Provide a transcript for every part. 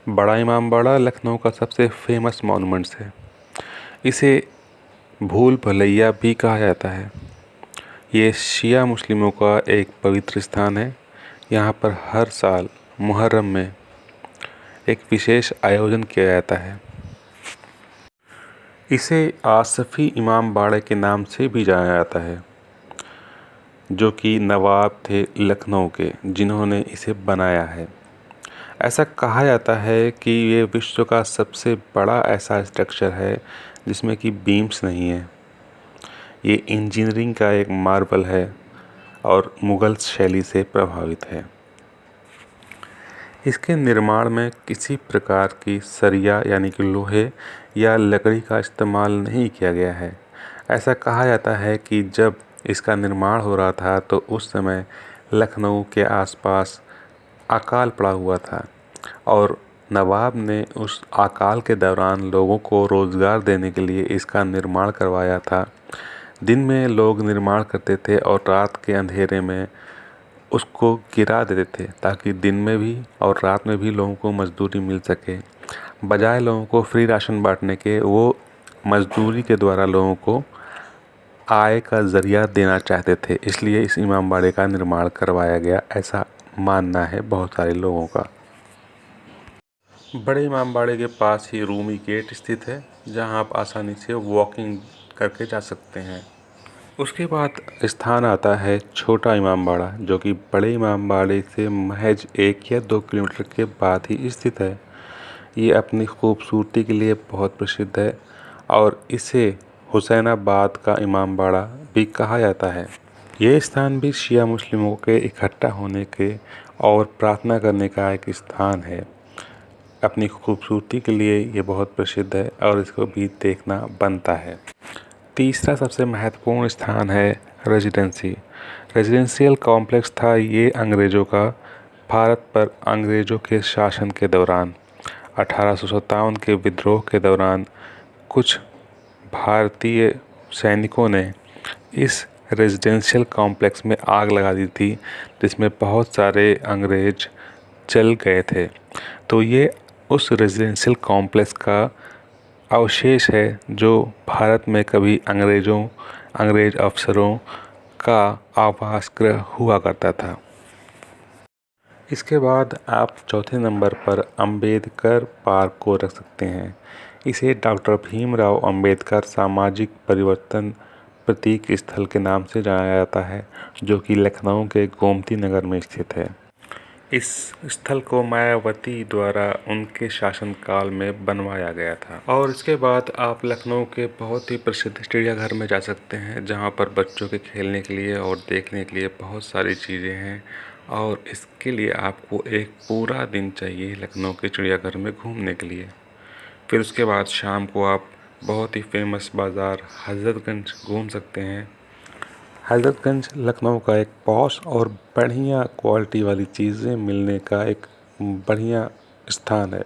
बड़ा इमामबाड़ा लखनऊ का सबसे फेमस मॉन्यूमेंट्स है। इसे भूल भुलैया भी कहा जाता है। ये शिया मुस्लिमों का एक पवित्र स्थान है। यहाँ पर हर साल मुहर्रम में एक विशेष आयोजन किया जाता है। इसे आसफ़ी इमामबाड़े के नाम से भी जाना जाता है, जो कि नवाब थे लखनऊ के, जिन्होंने इसे बनाया है। ऐसा कहा जाता है कि ये विश्व का सबसे बड़ा ऐसा स्ट्रक्चर है जिसमें कि बीम्स नहीं है। ये इंजीनियरिंग का एक मार्वल है और मुग़ल शैली से प्रभावित है। इसके निर्माण में किसी प्रकार की सरिया यानी कि लोहे या लकड़ी का इस्तेमाल नहीं किया गया है। ऐसा कहा जाता है कि जब इसका निर्माण हो रहा था तो उस समय लखनऊ के आसपास अकाल पड़ा हुआ था और नवाब ने उस अकाल के दौरान लोगों को रोज़गार देने के लिए इसका निर्माण करवाया था। दिन में लोग निर्माण करते थे और रात के अंधेरे में उसको गिरा देते थे ताकि दिन में भी और रात में भी लोगों को मजदूरी मिल सके। बजाय लोगों को फ्री राशन बांटने के, वो मजदूरी के द्वारा लोगों को आय का ज़रिया देना चाहते थे, इसलिए इस इमामबाड़े का निर्माण करवाया गया, ऐसा मानना है बहुत सारे लोगों का। बड़े इमामबाड़े के पास ही रूमी गेट स्थित है, जहां आप आसानी से वॉकिंग करके जा सकते हैं। उसके बाद स्थान आता है छोटा इमामबाड़ा, जो कि बड़े इमामबाड़े से महज 1 या 2 किलोमीटर के बाद ही स्थित है। ये अपनी खूबसूरती के लिए बहुत प्रसिद्ध है और इसे हुसैनाबाद का इमामबाड़ा भी कहा जाता है। ये स्थान भी शिया मुस्लिमों के इकट्ठा होने के और प्रार्थना करने का एक स्थान है। अपनी खूबसूरती के लिए ये बहुत प्रसिद्ध है और इसको भी देखना बनता है। तीसरा सबसे महत्वपूर्ण स्थान है रेजिडेंशियल कॉम्प्लेक्स था ये अंग्रेज़ों का भारत पर अंग्रेज़ों के शासन के दौरान 1857 के विद्रोह के दौरान कुछ भारतीय सैनिकों ने इस रेजिडेंशियल कॉम्प्लेक्स में आग लगा दी थी, जिसमें बहुत सारे अंग्रेज जल गए थे। तो ये उस रेजिडेंशियल कॉम्प्लेक्स का अवशेष है जो भारत में कभी अंग्रेज अफसरों का आवास गृह हुआ करता था। इसके बाद आप चौथे नंबर पर अंबेडकर पार्क को रख सकते हैं। इसे डॉक्टर भीमराव अंबेडकर सामाजिक परिवर्तन प्रतीक स्थल के नाम से जाना जाता है, जो कि लखनऊ के गोमती नगर में स्थित है। इस स्थल को मायावती द्वारा उनके शासनकाल में बनवाया गया था। और इसके बाद आप लखनऊ के बहुत ही प्रसिद्ध चिड़ियाघर में जा सकते हैं, जहां पर बच्चों के खेलने के लिए और देखने के लिए बहुत सारी चीज़ें हैं और इसके लिए आपको एक पूरा दिन चाहिए लखनऊ के चिड़ियाघर में घूमने के लिए। फिर उसके बाद शाम को आप बहुत ही फेमस बाज़ार हज़रतगंज घूम सकते हैं। हज़रतगंज लखनऊ का एक पॉश और बढ़िया क्वालिटी वाली चीज़ें मिलने का एक बढ़िया स्थान है,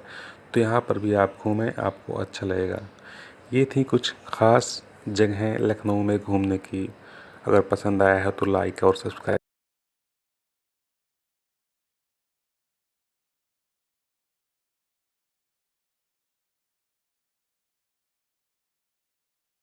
तो यहाँ पर भी आप घूमें, आपको अच्छा लगेगा। ये थी कुछ ख़ास जगहें लखनऊ में घूमने की। अगर पसंद आया है तो लाइक और सब्सक्राइब